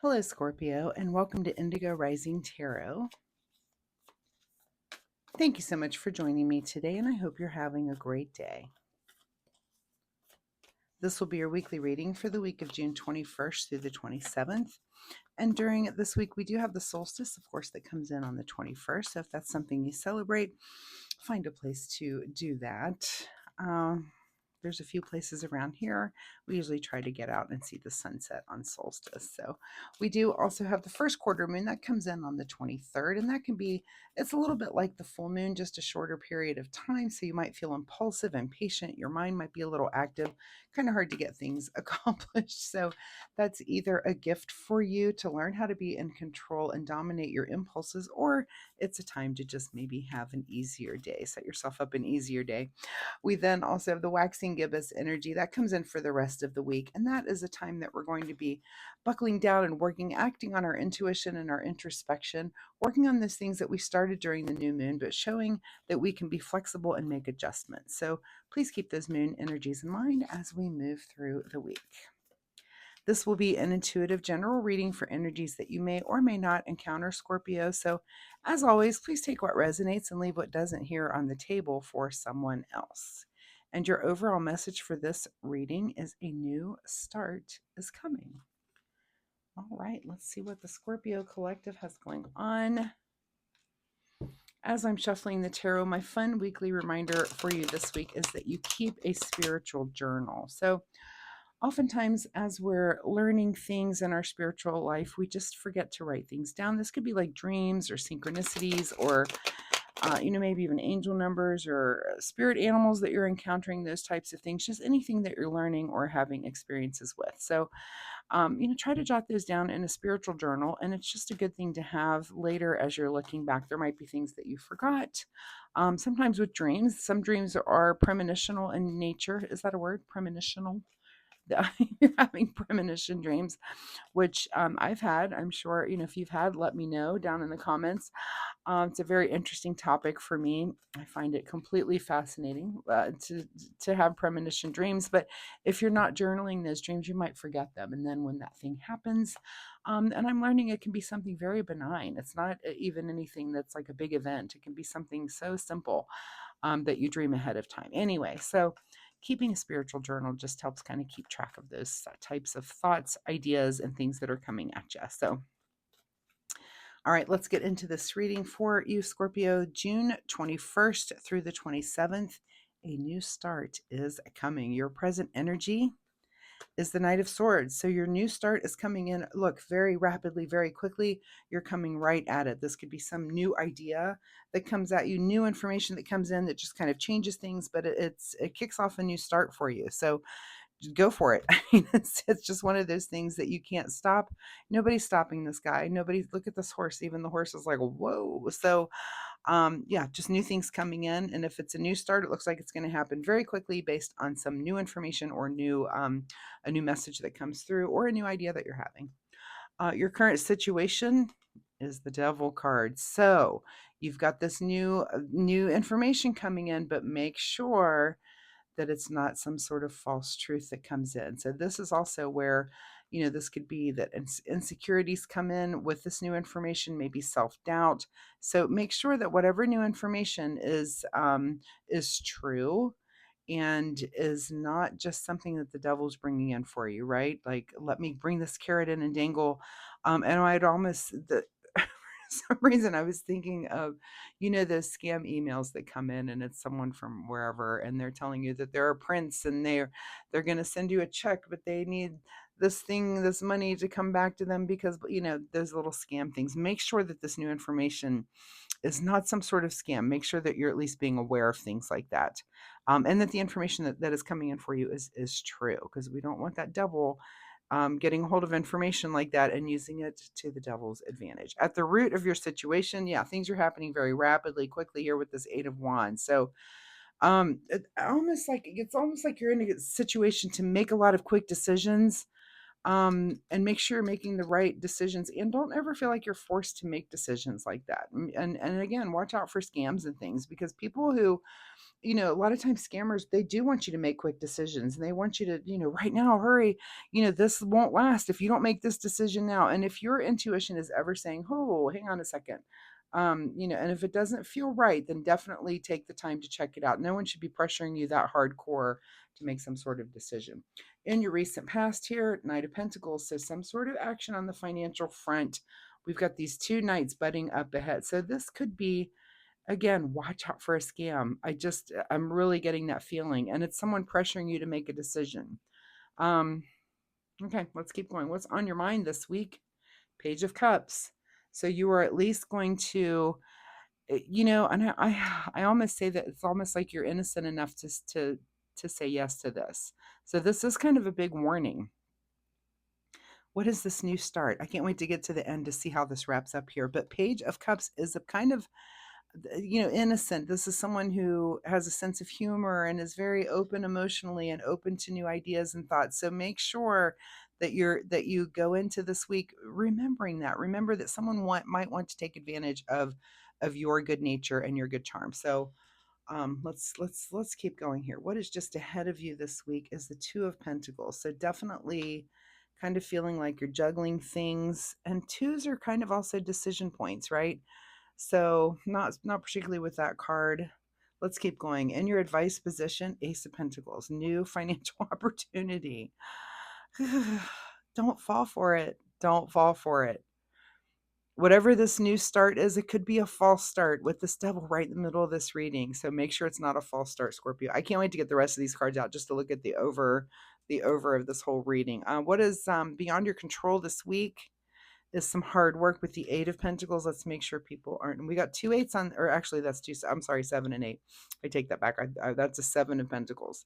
Hello, Scorpio, and welcome to Indigo Rising Tarot. Thank you so much for joining me today, and I hope you're having a great day. This will be your weekly reading for the week of June 21st through the 27th. And during this week, we do have the solstice, of course, that comes in on the 21st. So if that's something you celebrate, find a place to do that. There's a few places around here. We usually try to get out and see the sunset on solstice. So we do also have the first quarter moon that comes in on the 23rd, and that can be, it's a little bit like the full moon, just a shorter period of time. So you might feel impulsive and patient. Your mind might be a little active, kind of hard to get things accomplished. So that's either a gift for you to learn how to be in control and dominate your impulses, or it's a time to just maybe have an easier day. Set yourself up an easier day. We then also have the waxing gibbous energy that comes in for the rest of the week. And that is a time that we're going to be buckling down and working, acting on our intuition and our introspection, working on those things that we started during the new moon, but showing that we can be flexible and make adjustments. So please keep those moon energies in mind as we move through the week. This will be an intuitive general reading for energies that you may or may not encounter, Scorpio. So, as always, please take what resonates and leave what doesn't here on the table for someone else. And your overall message for this reading is a new start is coming. All right, let's see what the Scorpio collective has going on. As I'm shuffling the tarot, my fun weekly reminder for you this week is that you keep a spiritual journal. So, oftentimes, as we're learning things in our spiritual life, we just forget to write things down. This could be like dreams or synchronicities or, maybe even angel numbers or spirit animals that you're encountering, those types of things, just anything that you're learning or having experiences with. So, try to jot those down in a spiritual journal. And it's just a good thing to have later as you're looking back. There might be things that you forgot. Sometimes with dreams, some dreams are premonitional in nature. Is that a word? Premonitional? You're having premonition dreams, which I've had. I'm sure, if you've had, let me know down in the comments. It's a very interesting topic for me. I find it completely fascinating to have premonition dreams. But if you're not journaling those dreams, you might forget them. And then when that thing happens, and I'm learning it can be something very benign. It's not even anything that's like a big event. It can be something so simple that you dream ahead of time. Anyway, so keeping a spiritual journal just helps kind of keep track of those types of thoughts, ideas, and things that are coming at you. So, all right, let's get into this reading for you, Scorpio. June 21st through the 27th, a new start is coming. Your present energy is the Knight of Swords. So your new start is coming in, look, very rapidly, very quickly. You're coming right at it. This could be some new idea that comes at you, new information that comes in that just kind of changes things, but it kicks off a new start for you. So go for it. I mean, it's just one of those things that you can't stop. Nobody's stopping this guy. Nobody, look at this horse. Even the horse is like, whoa. So yeah, just new things coming in. And if it's a new start, it looks like it's going to happen very quickly based on some new information or a new message that comes through or a new idea that you're having. Your current situation is the Devil card. So you've got this new information coming in, but make sure that it's not some sort of false truth that comes in. So this is also where, this could be that insecurities come in with this new information, maybe self-doubt. So make sure that whatever new information is true and is not just something that the devil's bringing in for you, right? Like, let me bring this carrot in and dangle. And I'd almost, some reason I was thinking of, those scam emails that come in and it's someone from wherever and they're telling you that they're a prince and they're going to send you a check, but they need this money to come back to them because, those little scam things. Make sure that this new information is not some sort of scam. Make sure that you're at least being aware of things like that. And that the information that is coming in for you is true, because we don't want that devil getting a hold of information like that and using it to the devil's advantage. At the root of your situation, yeah, things are happening very rapidly, quickly here with this Eight of Wands. So it's almost like you're in a situation to make a lot of quick decisions, and make sure you're making the right decisions, and don't ever feel like you're forced to make decisions like that. And again, watch out for scams and things, because people who a lot of times scammers, they do want you to make quick decisions, and they want you to, right now, hurry. This won't last if you don't make this decision now. And if your intuition is ever saying, oh, hang on a second, and if it doesn't feel right, then definitely take the time to check it out. No one should be pressuring you that hardcore to make some sort of decision. In your recent past here, Knight of Pentacles, so some sort of action on the financial front. We've got these two knights butting up ahead. So this could be, again, watch out for a scam. I'm really getting that feeling. And it's someone pressuring you to make a decision. Okay, let's keep going. What's on your mind this week? Page of Cups. So you are at least going to, and I almost say that it's almost like you're innocent enough to say yes to this. So this is kind of a big warning. What is this new start? I can't wait to get to the end to see how this wraps up here. But Page of Cups is a kind of, innocent. This is someone who has a sense of humor and is very open emotionally and open to new ideas and thoughts. So make sure that you go into this week remembering that. Remember that someone might want to take advantage of your good nature and your good charm. So let's keep going here. What is just ahead of you this week is the Two of Pentacles. So definitely kind of feeling like you're juggling things, and twos are kind of also decision points, right? So not particularly with that card. Let's keep going. In your advice position, Ace of Pentacles, new financial opportunity. Don't fall for it. Don't fall for it. Whatever this new start is, it could be a false start with this devil right in the middle of this reading. So make sure it's not a false start, Scorpio. I can't wait to get the rest of these cards out just to look at the over of this whole reading. What is beyond your control this week? Is some hard work with the Eight of Pentacles. Let's make sure people aren't. And we got two eights on, or actually that's two. I'm sorry, 7 and 8. I take that back. That's a 7 of Pentacles.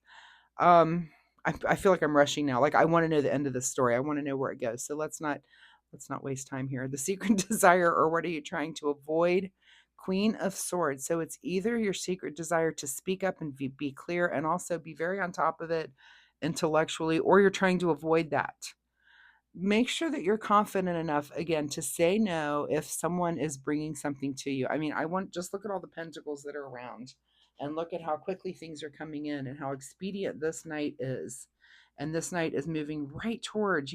I feel like I'm rushing now. Like I want to know the end of the story. I want to know where it goes. So let's not waste time here. The secret desire, or what are you trying to avoid? Queen of Swords. So it's either your secret desire to speak up and be clear and also be very on top of it intellectually, or you're trying to avoid that. Make sure that you're confident enough, again, to say no if someone is bringing something to you. I mean, just look at all the pentacles that are around and look at how quickly things are coming in and how expedient this knight is. And this knight is moving right towards,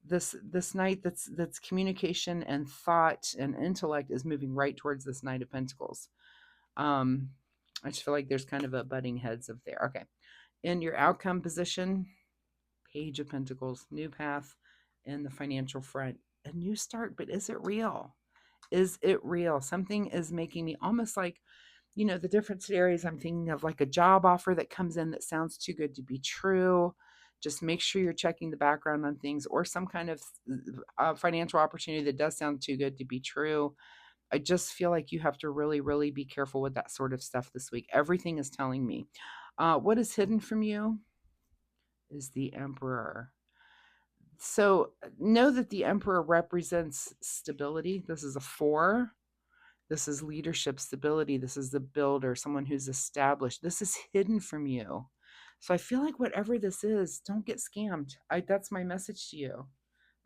this knight that's communication and thought and intellect is moving right towards this Knight of Pentacles. I just feel like there's kind of a butting heads up there. Okay. In your outcome position, Page of Pentacles, new path in the financial front, a new start. But is it real? Is it real? Something is making me almost like, the different scenarios I'm thinking of, like a job offer that comes in that sounds too good to be true. Just make sure you're checking the background on things, or some kind of financial opportunity that does sound too good to be true. I just feel like you have to really, really be careful with that sort of stuff this week. Everything is telling me. What is hidden from you is the Emperor. So know that the Emperor represents stability. This is a 4. This is leadership, stability. This is the builder, someone who's established. This is hidden from you. So I feel like whatever this is, don't get scammed. That's my message to you.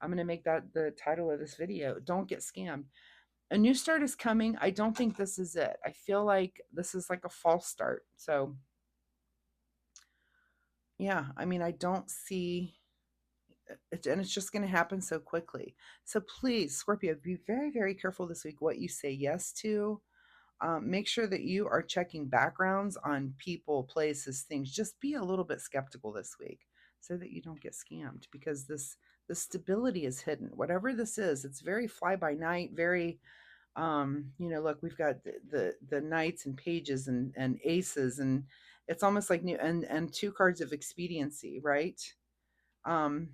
I'm going to make that the title of this video. Don't get scammed. A new start is coming. I don't think this is it. I feel like this is like a false start. So yeah, I mean, I don't see it, and it's just going to happen so quickly. So please, Scorpio, be very, very careful this week what you say yes to. Make sure that you are checking backgrounds on people, places, things. Just be a little bit skeptical this week so that you don't get scammed, because the stability is hidden. Whatever this is, it's very fly by night, very look, we've got the knights and pages and aces, and it's almost like new, and two cards of expediency, right? um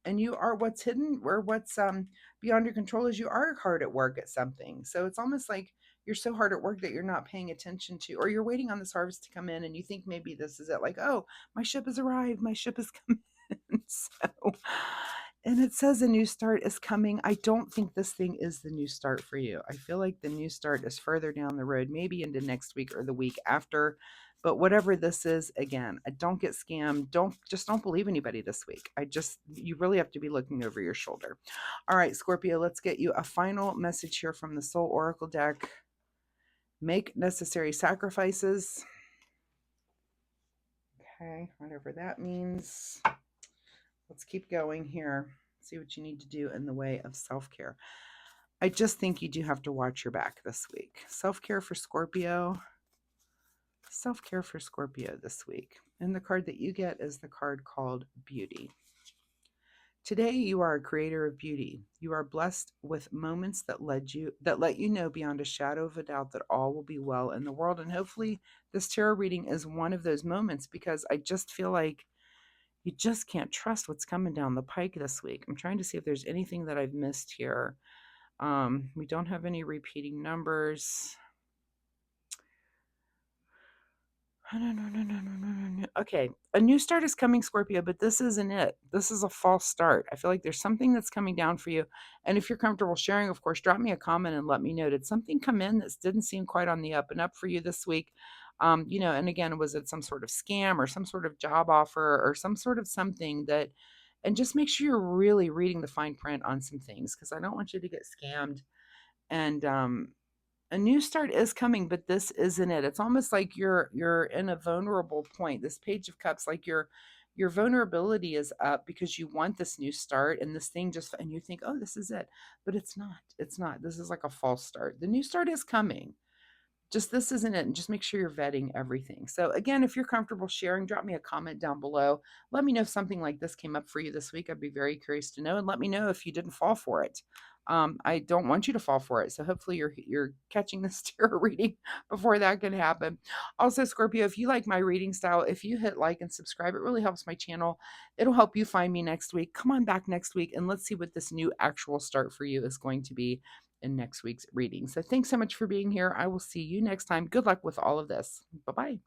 and you are, what's hidden or what's beyond your control is you are hard at work at something. So it's almost like you're so hard at work that you're not paying attention to, or you're waiting on this harvest to come in and you think maybe this is it, like, oh, my ship has arrived, my ship has come in. So, and it says a new start is coming. I don't think this thing is the new start for you. I feel like the new start is further down the road, maybe into next week or the week after. But whatever this is, again, don't get scammed. Don't believe anybody this week. You really have to be looking over your shoulder. All right, Scorpio, let's get you a final message here from the Soul Oracle deck. Make necessary sacrifices. Okay, whatever that means. Let's keep going here. See what you need to do in the way of self-care. I just think you do have to watch your back this week. Self-care for Scorpio. Self-care for Scorpio this week. And the card that you get is the card called Beauty. Today you are a creator of beauty. You are blessed with moments that let you know beyond a shadow of a doubt that all will be well in the world. And hopefully this tarot reading is one of those moments, because I just feel like you just can't trust what's coming down the pike this week. I'm trying to see if there's anything that I've missed here. We don't have any repeating numbers. No. Okay, a new start is coming, Scorpio, but this isn't it. This is a false start. I feel like there's something that's coming down for you. And if you're comfortable sharing, of course, drop me a comment and let me know. Did something come in that didn't seem quite on the up and up for you this week? And again, was it some sort of scam or some sort of job offer or some sort of something that, and just make sure you're really reading the fine print on some things, because I don't want you to get scammed. And a new start is coming, but this isn't it. It's almost like you're in a vulnerable point. This Page of Cups, like your vulnerability is up because you want this new start, and this thing just, and you think, oh, this is it, but it's not. It's not. This is like a false start. The new start is coming. Just this isn't it, and just make sure you're vetting everything. So again, if you're comfortable sharing, drop me a comment down below. Let me know if something like this came up for you this week. I'd be very curious to know, and let me know if you didn't fall for it. I don't want you to fall for it. So hopefully you're catching this tarot reading before that can happen. Also, Scorpio, if you like my reading style, if you hit like and subscribe, it really helps my channel. It'll help you find me next week. Come on back next week and let's see what this new actual start for you is going to be in next week's reading. So thanks so much for being here. I will see you next time. Good luck with all of this. Bye-bye.